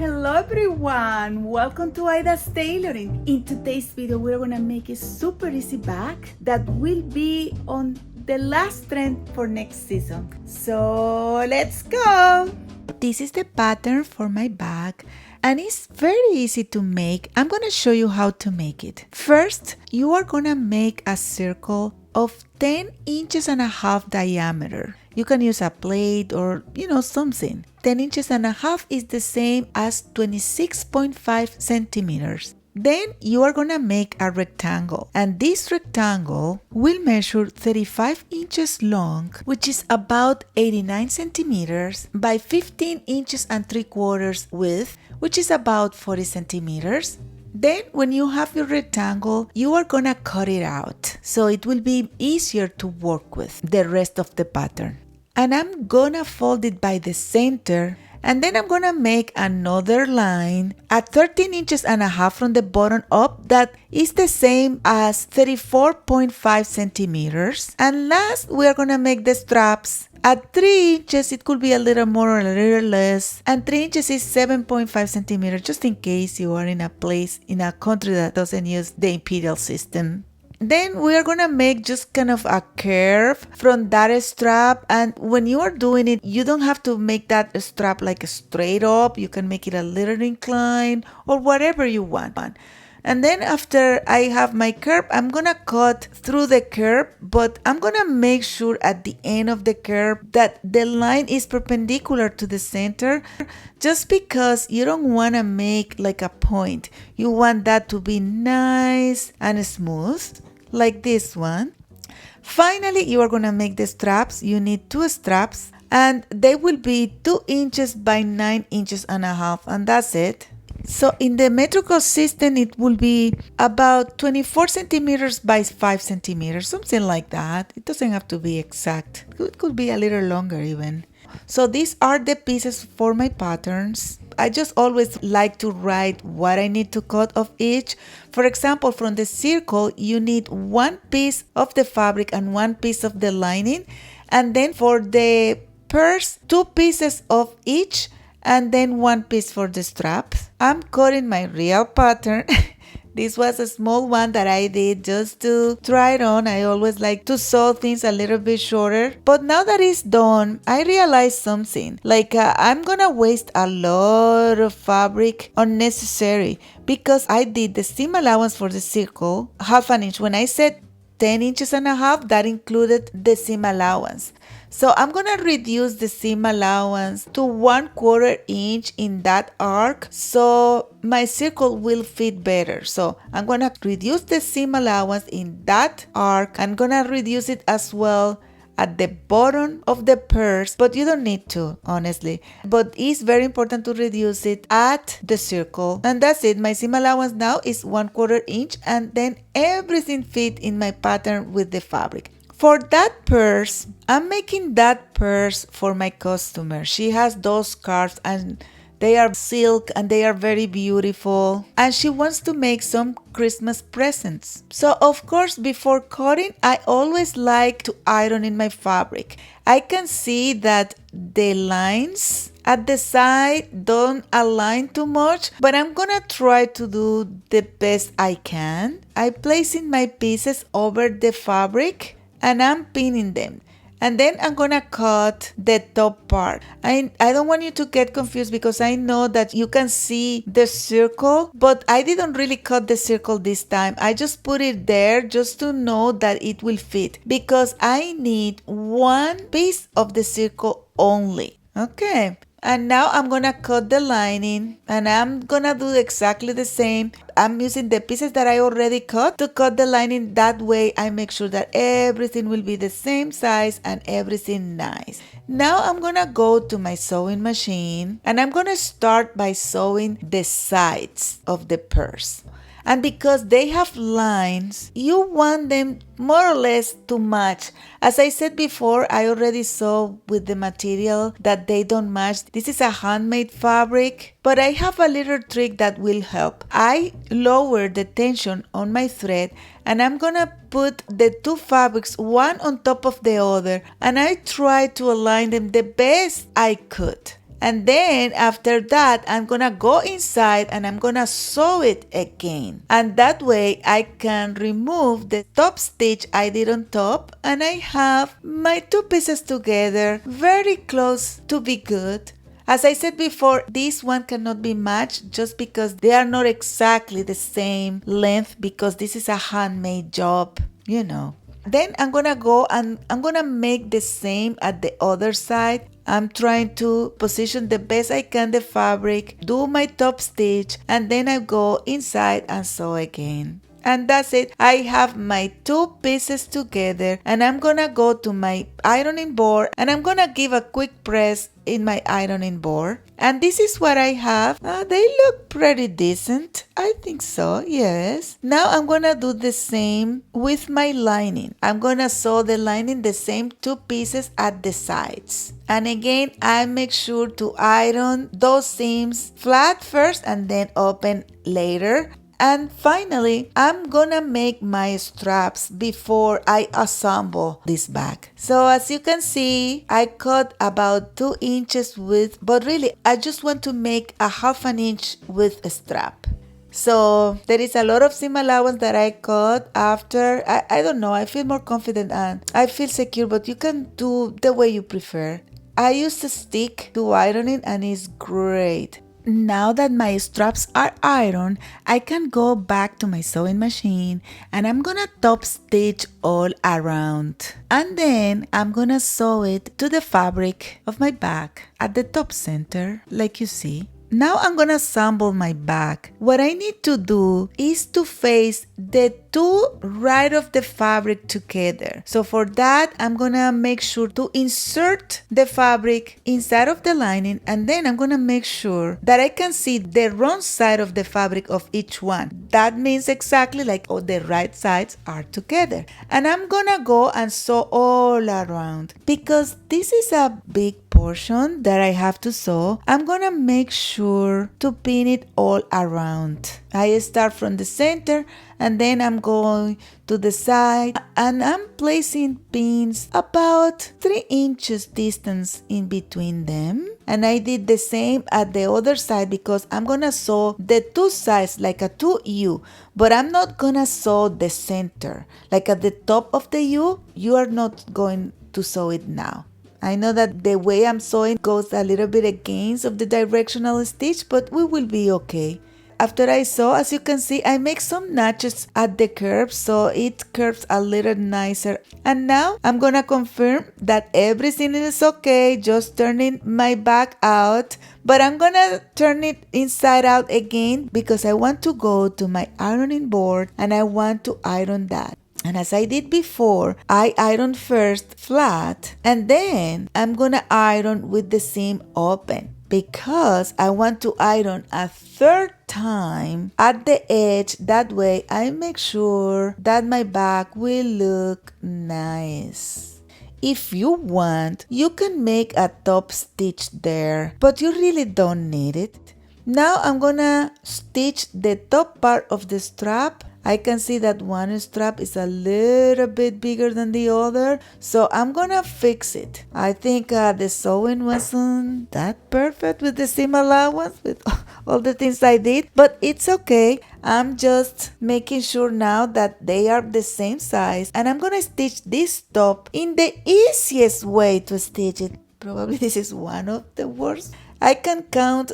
Hello everyone, welcome to Ida's Tailoring. In today's video we're gonna make a super easy bag that will be on the last trend for next season. So let's go! This is the pattern for my bag and it's very easy to make. I'm gonna show you how to make it. First, you are gonna make a circle of 10.5 inches diameter. You can use a plate or something. 10.5 inches is the same as 26.5 centimeters. Then you are gonna make a rectangle, and this rectangle will measure 35 inches long, which is about 89 centimeters by 15 inches and 3/4 width, which is about 40 centimeters. Then when you have your rectangle, you are gonna cut it out so it will be easier to work with the rest of the pattern. And I'm gonna fold it by the center, and then I'm gonna make another line at 13.5 inches from the bottom up that is the same as 34.5 centimeters. And last, we are gonna make the straps at 3 inches. It could be a little more or a little less, and 3 inches is 7.5 centimeters, just in case you are in a place in a country that doesn't use the imperial system. Then we are gonna make just kind of a curve from that strap, and when you are doing it, you don't have to make that strap like straight up. You can make it a little inclined or whatever you want. And then after I have my curve, I'm gonna cut through the curve, but I'm gonna make sure at the end of the curve that the line is perpendicular to the center, just because you don't wanna make like a point. You want that to be nice and smooth, like this one. Finally, you are gonna make the straps. You need 2 straps, and they will be 2 inches by 9.5 inches, and that's it. So in the metrical system, it will be about 24 centimeters by 5 centimeters, something like that. It doesn't have to be exact. It could be a little longer even. So these are the pieces for my patterns. I just always like to write what I need to cut of each. For example, from the circle, you need 1 piece of the fabric and 1 piece of the lining. And then for the purse, 2 pieces of each, and then 1 piece for the straps. I'm cutting my real pattern. This was a small one that I did just to try it on. I always like to sew things a little bit shorter. But now that it's done, I realized something. I'm gonna waste a lot of fabric unnecessary, because I did the seam allowance for the circle, 1/2 inch. When I said 10.5 inches, that included the seam allowance. So I'm gonna reduce the seam allowance to 1/4 inch in that arc, so my circle will fit better. So I'm gonna reduce the seam allowance in that arc. I'm gonna reduce it as well at the bottom of the purse, but you don't need to, honestly. But it's very important to reduce it at the circle. And that's it. My seam allowance now is 1/4 inch, and then everything fit in my pattern with the fabric. For that purse, I'm making that purse for my customer. She has those scarves and they are silk and they are very beautiful, and she wants to make some Christmas presents. So of course, before cutting, I always like to iron in my fabric. I can see that the lines at the side don't align too much, but I'm gonna try to do the best I can. I'm placing my pieces over the fabric and I'm pinning them. And then I'm gonna cut the top part. I don't want you to get confused, because I know that you can see the circle, but I didn't really cut the circle this time. I just put it there just to know that it will fit, because I need 1 piece of the circle only. Okay. And now I'm gonna cut the lining, and I'm gonna do exactly the same. I'm using the pieces that I already cut to cut the lining. That way I make sure that everything will be the same size and everything nice. Now I'm gonna go to my sewing machine, and I'm gonna start by sewing the sides of the purse. And because they have lines, you want them more or less to match. As I said before, I already sew with the material that they don't match. This is a handmade fabric, but I have a little trick that will help. I lower the tension on my thread, and I'm gonna put the 2 fabrics one on top of the other, and I try to align them the best I could. And then after that, I'm gonna go inside and I'm gonna sew it again. And that way I can remove the top stitch I did on top, and I have my two pieces together, very close to be good. As I said before, this one cannot be matched just because they are not exactly the same length, because this is a handmade job, you know. Then I'm gonna go and I'm gonna make the same at the other side. I'm trying to position the best I can the fabric, do my top stitch, and then I go inside and sew again. And that's it. I have my two pieces together, and I'm gonna go to my ironing board and I'm gonna give a quick press in my ironing board. And this is what I have. They look pretty decent. I think so, yes. Now I'm gonna do the same with my lining. I'm gonna sew the lining, the same two pieces at the sides. And again, I make sure to iron those seams flat first and then open later. And finally, I'm gonna make my straps before I assemble this bag. So as you can see, I cut about 2 inches width, but really I just want to make a half an inch with a strap. So there is a lot of seam allowance that I cut after. I don't know, I feel more confident and I feel secure, but you can do the way you prefer. I use a stick to ironing and it's great. Now that my straps are ironed, I can go back to my sewing machine and I'm gonna top stitch all around. And then I'm gonna sew it to the fabric of my bag at the top center, like you see. Now I'm gonna assemble my bag. What I need to do is to face the two right of the fabric together. So for that, I'm gonna make sure to insert the fabric inside of the lining, and then I'm gonna make sure that I can see the wrong side of the fabric of each one. That means exactly like the right sides are together. And I'm gonna go and sew all around. Because this is a big portion that I have to sew, I'm gonna make sure to pin it all around. I start from the center and then I'm going to the side and I'm placing pins about 3 inches distance in between them. And I did the same at the other side because I'm gonna sew the two sides like a 2U, but I'm not gonna sew the center. Like at the top of the U, you are not going to sew it now. I know that the way I'm sewing goes a little bit against of the directional stitch, but we will be okay. After I sew, as you can see, I make some notches at the curve so it curves a little nicer. And now I'm gonna confirm that everything is okay, just turning my back out. But I'm gonna turn it inside out again because I want to go to my ironing board and I want to iron that. And as I did before, I iron first flat and then I'm gonna iron with the seam open because I want to iron a third time at the edge. That way I make sure that my back will look nice. If you want, you can make a top stitch there, but you really don't need it. Now I'm gonna stitch the top part of the strap. I can see that one strap is a little bit bigger than the other, so I'm gonna fix it. I think the sewing wasn't that perfect with the seam allowance, with all the things I did, but it's okay. I'm just making sure now that they are the same size, and I'm gonna stitch this top in the easiest way to stitch it. Probably this is one of the worst. I can count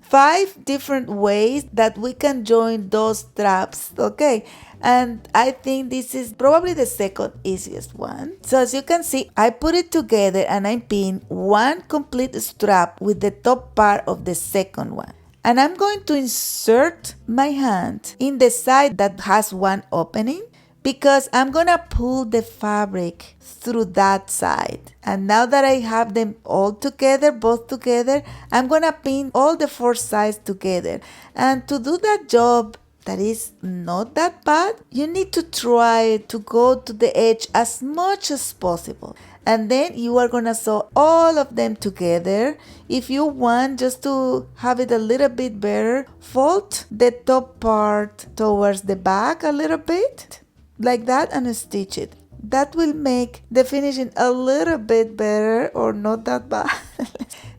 5 different ways that we can join those straps, okay? And I think this is probably the second easiest one. So as you can see, I put it together and I pin one complete strap with the top part of the second one. And I'm going to insert my hand in the side that has one opening, because I'm gonna pull the fabric through that side. And now that I have them all together, both together, I'm gonna pin all the 4 sides together. And to do that job that is not that bad, you need to try to go to the edge as much as possible. And then you are gonna sew all of them together. If you want just to have it a little bit better, fold the top part towards the back a little bit, like that, and stitch it. That will make the finishing a little bit better, or not that bad.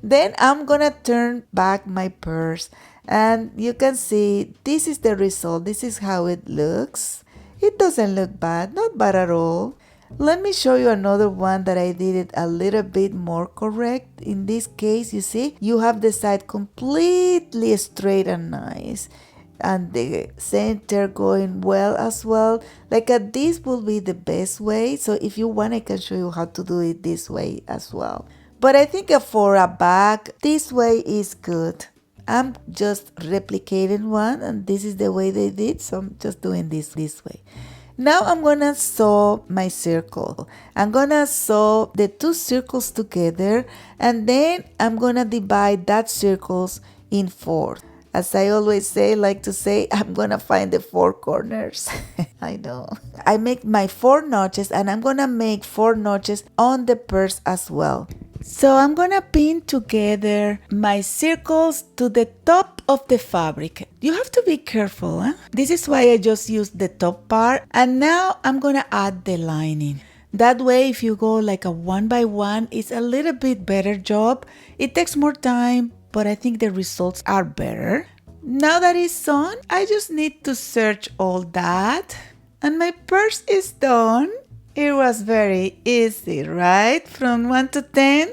Then I'm gonna turn back my purse, and you can see this is the result. This is how it looks. It doesn't look bad, not bad at all. Let me show you another one that I did it a little bit more correct. In this case, you see, you have the side completely straight and nice, and the center going well as well. Like this will be the best way. So if you want, I can show you how to do it this way as well. But I think for a bag, this way is good. I'm just replicating one, and this is the way they did, so I'm just doing this way. Now I'm gonna sew my circle. I'm gonna sew the two circles together, and then I'm gonna divide that circles in four. As I always say, like to say, I'm gonna find the four corners. I know. I make my 4 notches, and I'm gonna make 4 notches on the purse as well. So I'm gonna pin together my circles to the top of the fabric. You have to be careful, huh? This is why I just used the top part, and now I'm gonna add the lining. That way, if you go like a 1 by 1, it's a little bit better job. It takes more time, but I think the results are better. Now that it's on, I just need to search all that, and my purse is done. It was very easy, right? From 1 to 10.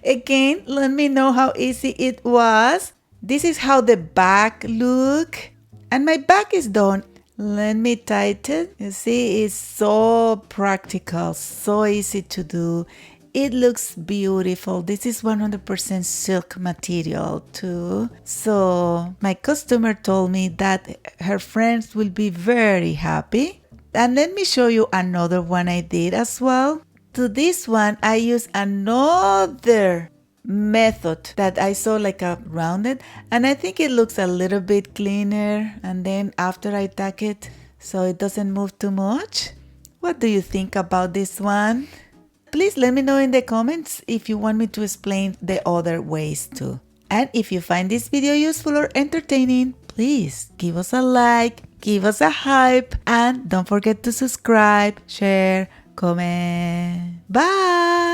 Again, let me know how easy it was. This is how the back look. And my back is done. Let me tighten. You see, it's so practical, so easy to do. It looks beautiful. This is 100% silk material too. So my customer told me that her friends will be very happy. And let me show you another one I did as well. To this one, I use another method that I saw like a rounded, and I think it looks a little bit cleaner. And then after I tack it, so it doesn't move too much. What do you think about this one? Please let me know in the comments if you want me to explain the other ways too. And if you find this video useful or entertaining, please give us a like, give us a hype, and don't forget to subscribe, share, comment. Bye!